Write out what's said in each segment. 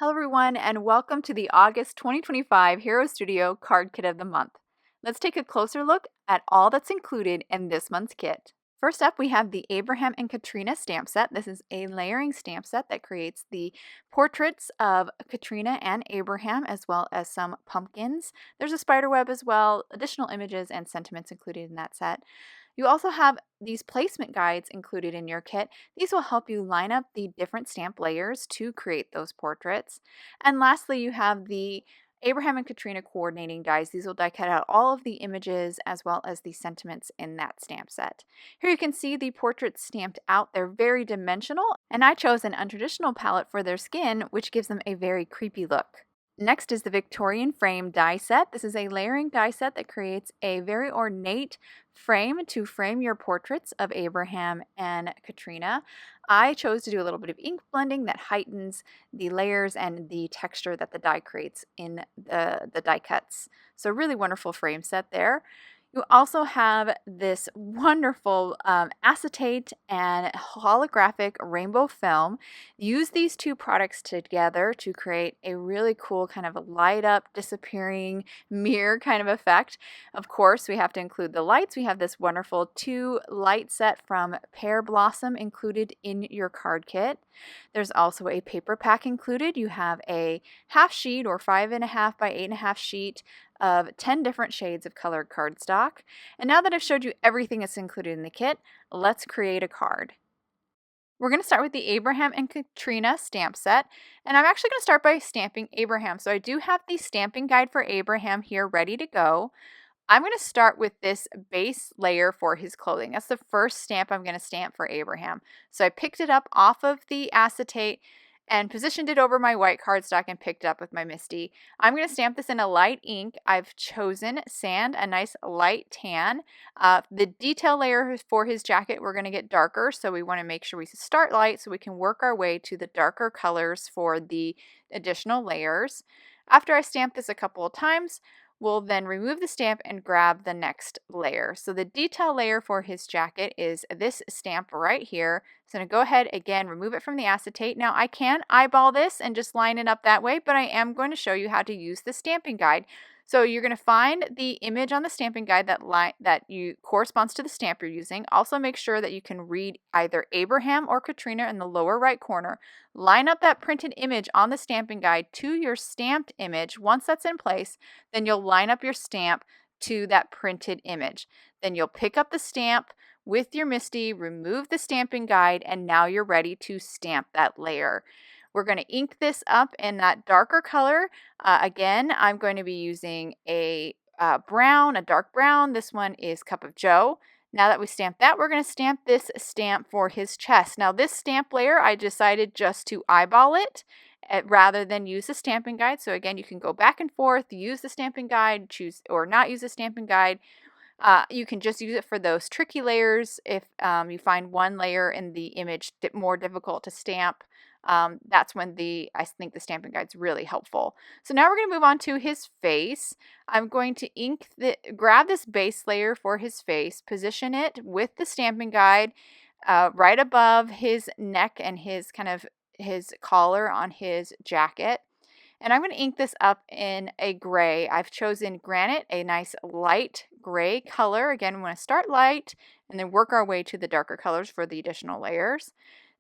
Hello everyone and welcome to the August 2025 Hero Studio Card Kit of the Month. Let's take a closer look at all that's included in this month's kit. First up, we have the Abraham and Katrina stamp set. This is a layering stamp set that creates the portraits of Katrina and Abraham, as well as some pumpkins. There's a spider web as well, additional images and sentiments included in that set. You also have these placement guides included in your kit. These will help you line up the different stamp layers to create those portraits. And lastly, you have the Abraham and Katrina coordinating dies. These will die cut out all of the images as well as the sentiments in that stamp set. Here you can see the portraits stamped out. They're very dimensional, and I chose an untraditional palette for their skin, which gives them a very creepy look. Next is the Victorian frame die set. This is a layering die set that creates a very ornate frame to frame your portraits of Abraham and Katrina. I chose to do a little bit of ink blending that heightens the layers and the texture that the die creates in the die cuts. So really wonderful frame set there. You also have this wonderful acetate and holographic rainbow film. Use these two products together to create a really cool kind of a light up, disappearing mirror kind of effect. Of course, we have to include the lights. We have this wonderful 2 light set from Pear Blossom included in your card kit. There's also a paper pack included. You have a half sheet or 5.5 by 8.5 sheet of 10 different shades of colored cardstock. And now that I've showed you everything that's included in the kit, let's create a card. We're going to start with the Abraham and Katrina stamp set, and I'm actually going to start by stamping Abraham. So I do have the stamping guide for Abraham here ready to go. I'm going to start with this base layer for his clothing. That's the first stamp I'm going to stamp for Abraham. So I picked it up off of the acetate and positioned it over my white cardstock and picked it up with my MISTI. I'm going to stamp this in a light ink. I've chosen sand, a nice light tan. The detail layer for his jacket, we're going to get darker, so we want to make sure we start light so we can work our way to the darker colors for the additional layers. After I stamp this a couple of times, we'll then remove the stamp and grab the next layer. So the detail layer for his jacket is this stamp right here. So I'm going to go ahead again, remove it from the acetate. Now I can eyeball this and just line it up that way, but I am going to show you how to use the stamping guide. So you're going to find the image on the stamping guide that corresponds to the stamp you're using. Also make sure that you can read either Abraham or Katrina in the lower right corner. Line up that printed image on the stamping guide to your stamped image. Once that's in place, then you'll line up your stamp to that printed image. Then you'll pick up the stamp with your MISTI, remove the stamping guide, and now you're ready to stamp that layer. We're going to ink this up in that darker color. Again, I'm going to be using a dark brown. This one is Cup of Joe. Now that we stamped that, we're going to stamp this stamp for his chest. Now this stamp layer, I decided just to eyeball it rather than use the stamping guide. So again, you can go back and forth, use the stamping guide, choose or not use the stamping guide. You can just use it for those tricky layers if you find one layer in the image more difficult to stamp. That's when I think the stamping guide is really helpful. So now we're going to move on to his face. I'm going to grab this base layer for his face, position it with the stamping guide right above his neck and his collar on his jacket. And I'm going to ink this up in a gray. I've chosen Granite, a nice light gray color. Again, we want to start light and then work our way to the darker colors for the additional layers.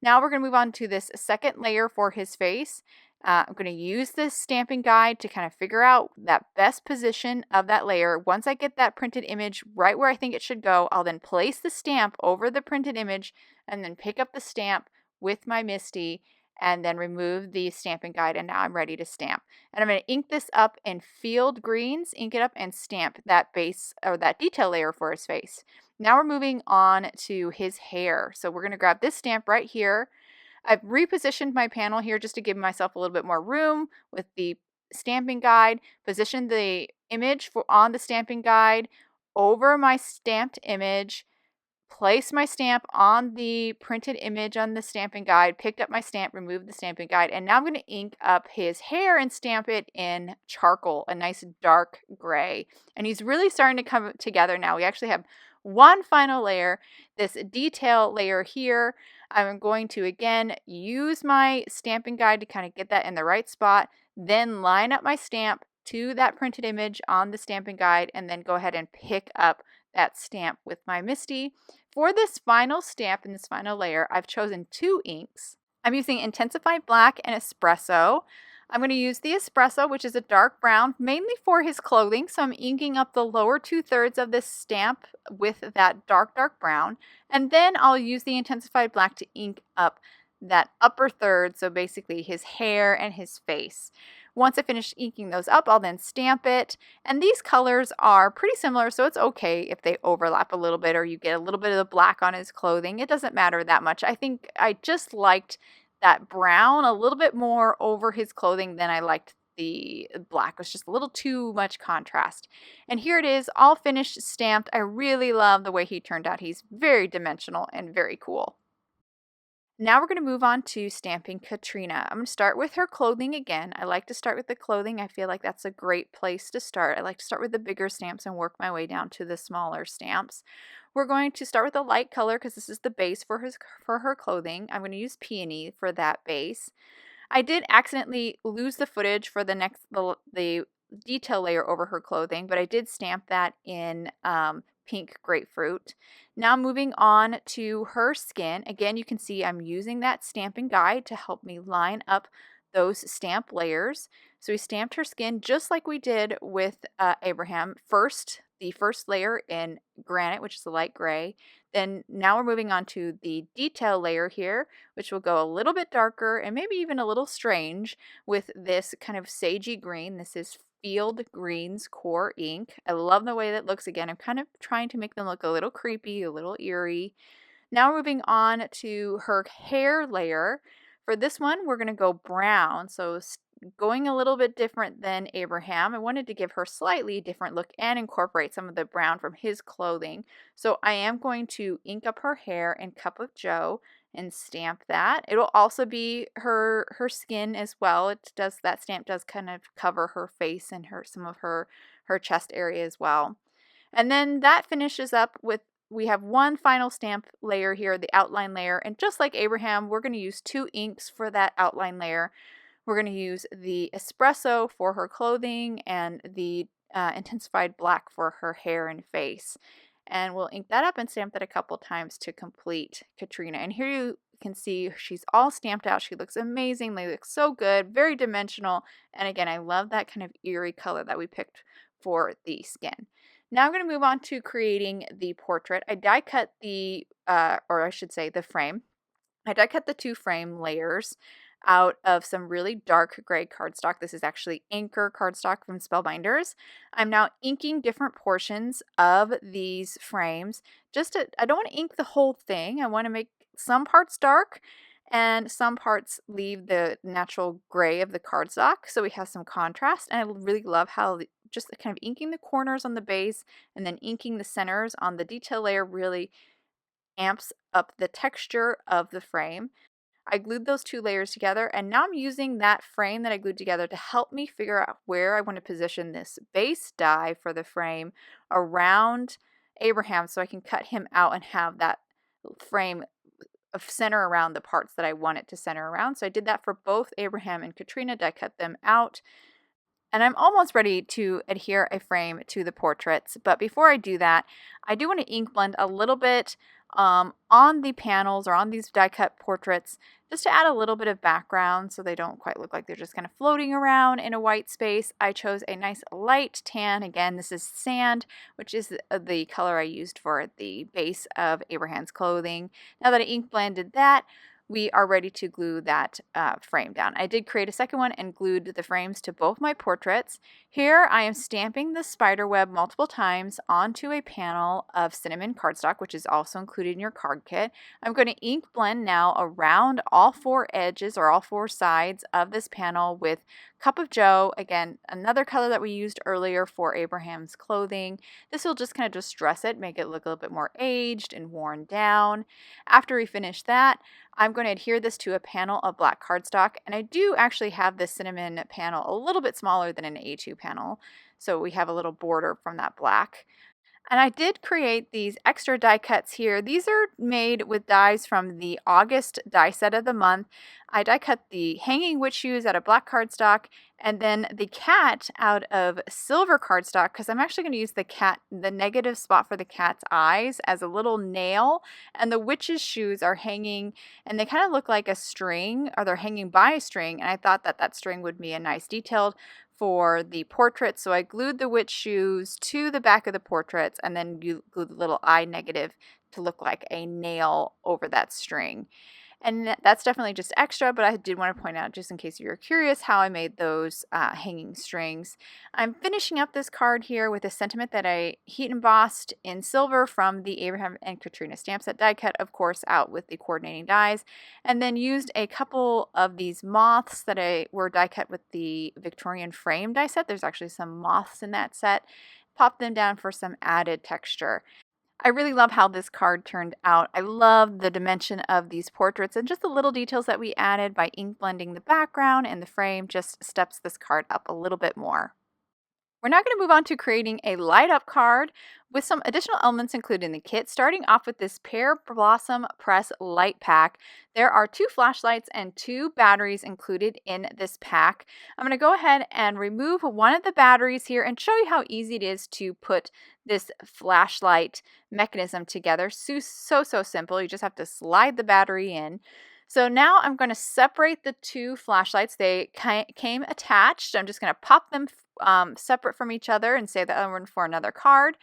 Now we're going to move on to this second layer for his face. I'm going to use this stamping guide to kind of figure out that best position of that layer. Once I get that printed image right where I think it should go, I'll then place the stamp over the printed image and then pick up the stamp with my MISTI and then remove the stamping guide, and now I'm ready to stamp. And I'm going to ink this up in field greens, ink it up and stamp that base or that detail layer for his face. Now we're moving on to his hair. So we're going to grab this stamp right here. I've repositioned my panel here just to give myself a little bit more room with the stamping guide. Position the image on the stamping guide over my stamped image. Place my stamp on the printed image on the stamping guide, picked up my stamp, removed the stamping guide, and now I'm going to ink up his hair and stamp it in charcoal, a nice dark gray. And he's really starting to come together now. We actually have one final layer, this detail layer here. I'm going to again use my stamping guide to kind of get that in the right spot, then line up my stamp to that printed image on the stamping guide, and then go ahead and pick up that stamp with my MISTI. For this final stamp and this final layer, I've chosen two inks. I'm using Intensified Black and Espresso. I'm going to use the Espresso, which is a dark brown, mainly for his clothing. So I'm inking up the lower 2/3 of this stamp with that dark, dark brown. And then I'll use the Intensified Black to ink up that upper third, so basically his hair and his face. Once I finish inking those up, I'll then stamp it. And these colors are pretty similar, so it's okay if they overlap a little bit or you get a little bit of the black on his clothing. It doesn't matter that much. I think I just liked that brown a little bit more over his clothing than I liked the black. It was just a little too much contrast. And here it is, all finished, stamped. I really love the way he turned out. He's very dimensional and very cool. Now we're going to move on to stamping Katrina. I'm going to start with her clothing again. I like to start with the clothing. I feel like that's a great place to start. I like to start with the bigger stamps and work my way down to the smaller stamps. We're going to start with a light color because this is the base for her clothing. I'm going to use Peony for that base. I did accidentally lose the footage for the detail layer over her clothing, but I did stamp that in pink grapefruit. Now moving on to her skin. Again, you can see I'm using that stamping guide to help me line up those stamp layers. So we stamped her skin just like we did with Abraham. First, the first layer in granite, which is the light gray. Then now we're moving on to the detail layer here, which will go a little bit darker and maybe even a little strange with this kind of sagey green. This is Field Greens Core ink. I love the way that looks. Again, I'm kind of trying to make them look a little creepy, a little eerie. Now moving on to her hair layer. For this one, we're going to go brown. So going a little bit different than Abraham. I wanted to give her slightly different look and incorporate some of the brown from his clothing. So I am going to ink up her hair in Cup of Joe and stamp that. It'll also be her skin as well. That stamp does kind of cover her face and some of her chest area as well. And then that finishes up with, we have one final stamp layer here, the outline layer. And just like Abraham, we're going to use two inks for that outline layer. We're going to use the Espresso for her clothing and the Intensified Black for her hair and face. And we'll ink that up and stamp that a couple times to complete Katrina. And here you can see she's all stamped out. She looks amazing. They look so good, very dimensional. And again, I love that kind of eerie color that we picked for the skin. Now I'm going to move on to creating the portrait. I die cut the frame. I die cut the two frame layers out of some really dark gray cardstock. This is actually Anchor cardstock from Spellbinders. I'm now inking different portions of these frames. I don't want to ink the whole thing. I want to make some parts dark and some parts leave the natural gray of the cardstock, so we have some contrast. And I really love how just kind of inking the corners on the base and then inking the centers on the detail layer really amps up the texture of the frame. I glued those two layers together, and now I'm using that frame that I glued together to help me figure out where I want to position this base die for the frame around Abraham so I can cut him out and have that frame of center around the parts that I want it to center around. So I did that for both Abraham and Katrina. I cut them out. And I'm almost ready to adhere a frame to the portraits. But before I do that, I do want to ink blend a little bit on the panels or on these die cut portraits just to add a little bit of background so they don't quite look like they're just kind of floating around in a white space. I chose a nice light tan. Again, this is sand, which is the color I used for the base of Abraham's clothing. Now that I ink blended that, we are ready to glue that frame down. I did create a second one and glued the frames to both my portraits. Here I am stamping the spider web multiple times onto a panel of cinnamon cardstock, which is also included in your card kit. I'm going to ink blend now around all four edges or all four sides of this panel with Cup of Joe. Again, another color that we used earlier for Abraham's clothing. This will just kind of distress it, make it look a little bit more aged and worn down. After we finish that, I'm going to adhere this to a panel of black cardstock, and I do actually have this cinnamon panel a little bit smaller than an A2 panel, so we have a little border from that black. And I did create these extra die cuts here. These are made with dies from the August die set of the month. I die cut the hanging witch shoes out of black cardstock and then the cat out of silver cardstock because I'm actually going to use the negative spot for the cat's eyes as a little nail. And the witch's shoes are hanging and they kind of look like a string, or they're hanging by a string. And I thought that that string would be a nice detail for the portrait, so I glued the witch shoes to the back of the portraits and then glued the little eye negative to look like a nail over that string. And that's definitely just extra, but I did want to point out, just in case you were curious, how I made those hanging strings. I'm finishing up this card here with a sentiment that I heat embossed in silver from the Abraham and Katrina stamp set die cut, of course, out with the coordinating dies, and then used a couple of these moths that were die cut with the Victorian frame die set. There's actually some moths in that set. Pop them down for some added texture. I really love how this card turned out. I love the dimension of these portraits and just the little details that we added by ink blending the background and the frame just steps this card up a little bit more. We're now going to move on to creating a light up card with some additional elements included in the kit, starting off with this Pear Blossom Press light pack. There are 2 flashlights and 2 batteries included in this pack. I'm going to go ahead and remove one of the batteries here and show you how easy it is to put this flashlight mechanism together. So simple. You just have to slide the battery in. So now I'm going to separate the 2 flashlights. They came attached. I'm just going to pop them separate from each other and save the other one for another card.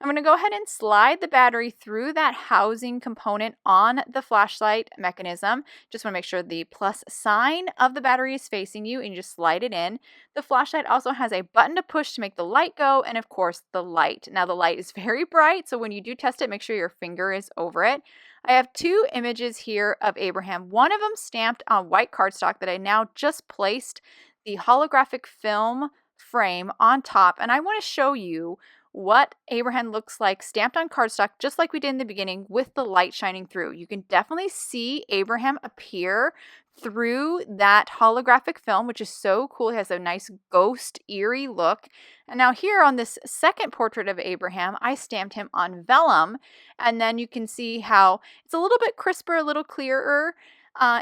I'm going to go ahead and slide the battery through that housing component on the flashlight mechanism. Just want to make sure the plus sign of the battery is facing you and you just slide it in. The flashlight also has a button to push to make the light go and of course the light. Now the light is very bright, so when you do test it, make sure your finger is over it. I have 2 images here of Abraham, one of them stamped on white cardstock that I now just placed the holographic film frame on top, and I want to show you what Abraham looks like stamped on cardstock, just like we did in the beginning with the light shining through. You can definitely see Abraham appear through that holographic film, which is so cool. It has a nice ghost eerie look. And now here on this second portrait of Abraham, I stamped him on vellum, and then you can see how it's a little bit crisper, a little clearer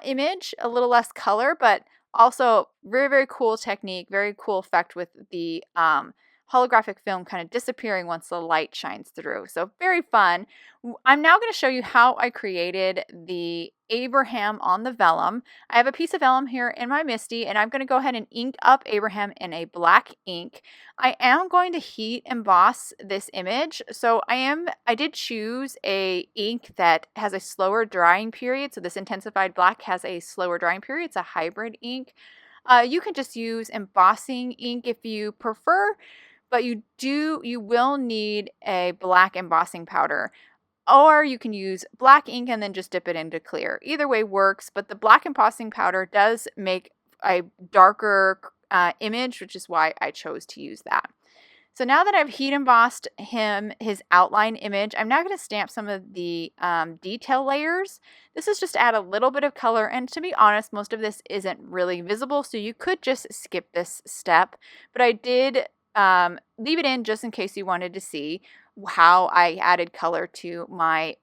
image, a little less color, but also very, very cool technique, very cool effect with the holographic film kind of disappearing once the light shines through. So very fun. I'm now going to show you how I created the Abraham on the vellum. I have a piece of vellum here in my MISTI, and I'm going to go ahead and ink up Abraham in a black ink. I am going to heat emboss this image. So I did choose a ink that has a slower drying period. So this intensified black has a slower drying period. It's a hybrid ink. You can just use embossing ink if you prefer, but you will need a black embossing powder. Or you can use black ink and then just dip it into clear. Either way works, but the black embossing powder does make a darker image, which is why I chose to use that. So now that I've heat embossed his outline image, I'm now going to stamp some of the detail layers. This is just to add a little bit of color, and to be honest, most of this isn't really visible, so you could just skip this step. But I did leave it in just in case you wanted to see how I added color to my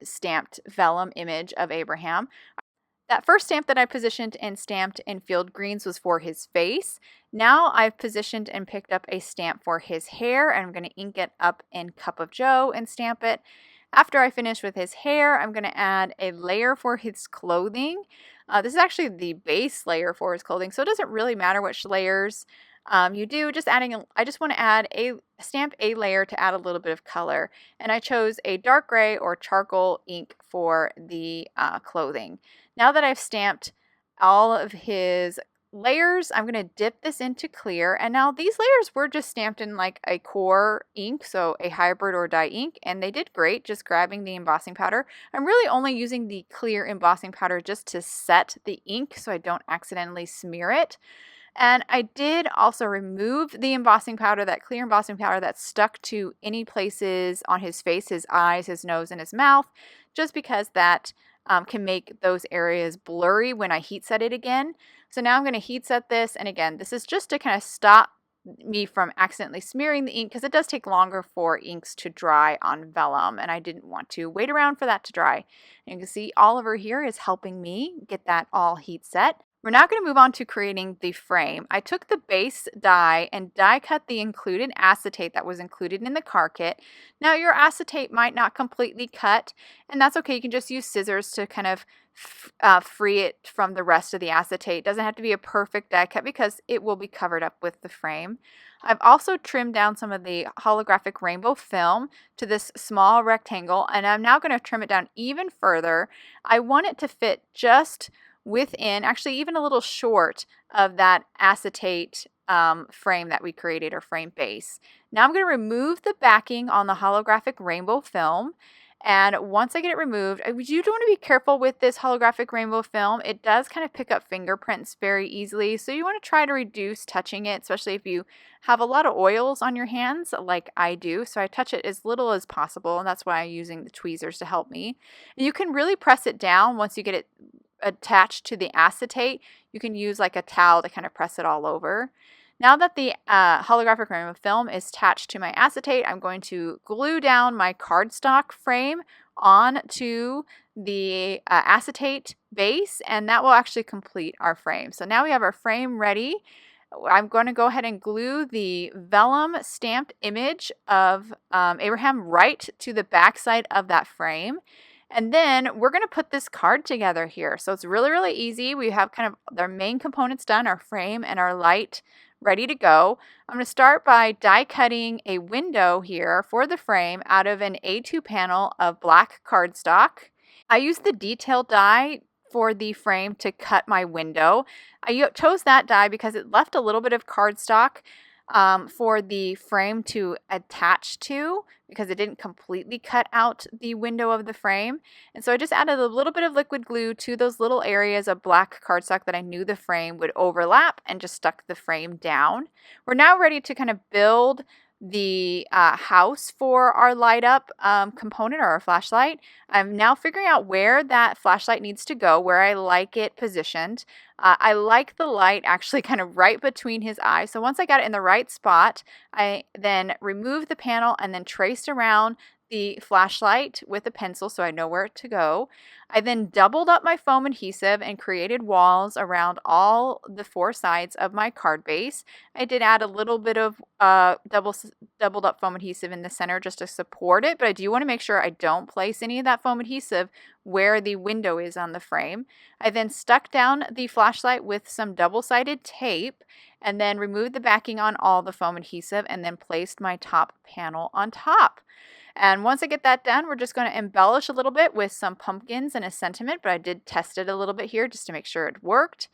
stamped vellum image of Abraham. That first stamp that I positioned and stamped in field greens was for his face. Now I've positioned and picked up a stamp for his hair, and I'm going to ink it up in Cup of Joe and stamp it. After I finish with his hair, I'm going to add a layer for his clothing. This is actually the base layer for his clothing, so it doesn't really matter which layers you do. I just want to stamp a layer to add a little bit of color, and I chose a dark gray or charcoal ink for the clothing. Now that I've stamped all of his layers, I'm going to dip this into clear, and now these layers were just stamped in like a core ink, so a hybrid or dye ink, and they did great just grabbing the embossing powder. I'm really only using the clear embossing powder just to set the ink so I don't accidentally smear it. And I did also remove the embossing powder, that clear embossing powder that stuck to any places on his face, his eyes, his nose, and his mouth, just because that can make those areas blurry when I heat set it again. So now I'm going to heat set this, and again, this is just to kind of stop me from accidentally smearing the ink, because it does take longer for inks to dry on vellum, and I didn't want to wait around for that to dry. And you can see Oliver here is helping me get that all heat set. We're now going to move on to creating the frame. I took the base die and die cut the included acetate that was included in the card kit. Now your acetate might not completely cut, and that's okay. You can just use scissors to kind of free it from the rest of the acetate. It doesn't have to be a perfect die cut because it will be covered up with the frame. I've also trimmed down some of the holographic rainbow film to this small rectangle, and I'm now going to trim it down even further. I want it to fit just within, actually even a little short of that acetate frame that we created, or frame base. Now I'm going to remove the backing on the holographic rainbow film. And once I get it removed, you do want to be careful with this holographic rainbow film. It does kind of pick up fingerprints very easily. So you want to try to reduce touching it, especially if you have a lot of oils on your hands like I do. So I touch it as little as possible, and that's why I'm using the tweezers to help me. And you can really press it down once you get it attached to the acetate. You can use like a towel to kind of press it all over. Now that the holographic rainbow film is attached to my acetate, I'm going to glue down my cardstock frame onto the acetate base, and that will actually complete our frame. So now we have our frame ready. I'm going to go ahead and glue the vellum stamped image of Abraham right to the back side of that frame. And then we're going to put this card together here. So it's really, really easy. We have kind of our main components done, our frame and our light ready to go. I'm going to start by die cutting a window here for the frame out of an A2 panel of black cardstock. I used the detail die for the frame to cut my window. I chose that die because it left a little bit of cardstock for the frame to attach to, because it didn't completely cut out the window of the frame. And so I just added a little bit of liquid glue to those little areas of black cardstock that I knew the frame would overlap, and just stuck the frame down. We're now ready to kind of build the house for our light up component, or our flashlight. I'm now figuring out where that flashlight needs to go, where I like it positioned. I like the light actually kind of right between his eyes. So once I got it in the right spot, I then removed the panel and then traced around the flashlight with a pencil so I know where to go. I then doubled up my foam adhesive and created walls around all the four sides of my card base. I did add a little bit of doubled up foam adhesive in the center just to support it, but I do want to make sure I don't place any of that foam adhesive where the window is on the frame. I then stuck down the flashlight with some double-sided tape, and then removed the backing on all the foam adhesive, and then placed my top panel on top. And once I get that done, we're just going to embellish a little bit with some pumpkins and a sentiment, but I did test it a little bit here just to make sure it worked.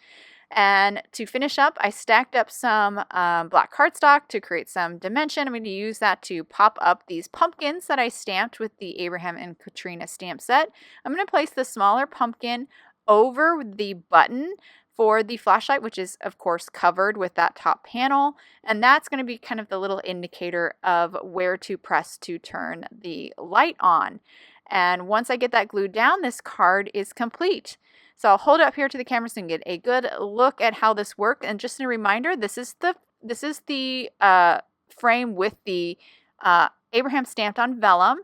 And to finish up, I stacked up some black cardstock to create some dimension. I'm going to use that to pop up these pumpkins that I stamped with the Abraham and Katrina stamp set. I'm going to place the smaller pumpkin over the button for the flashlight, which is of course covered with that top panel, and that's going to be kind of the little indicator of where to press to turn the light on. And once I get that glued down, this card is complete. So I'll hold it up here to the camera so you can get a good look at how this works. And just a reminder, this is the frame with the Abraham stamped on vellum.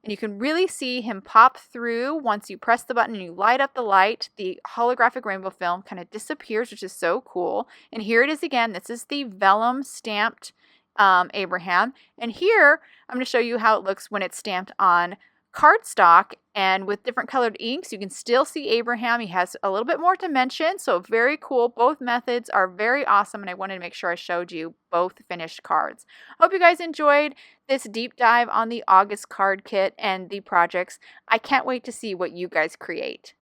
And you can really see him pop through. Once you press the button and you light up the light, the holographic rainbow film kind of disappears, which is so cool. And here it is again. This is the vellum stamped Abraham. And here I'm going to show you how it looks when it's stamped on cardstock, and with different colored inks you can still see Abraham. He has a little bit more dimension, so very cool. Both methods are very awesome, and I wanted to make sure I showed you both finished cards. Hope you guys enjoyed this deep dive on the August card kit and the projects. I can't wait to see what you guys create.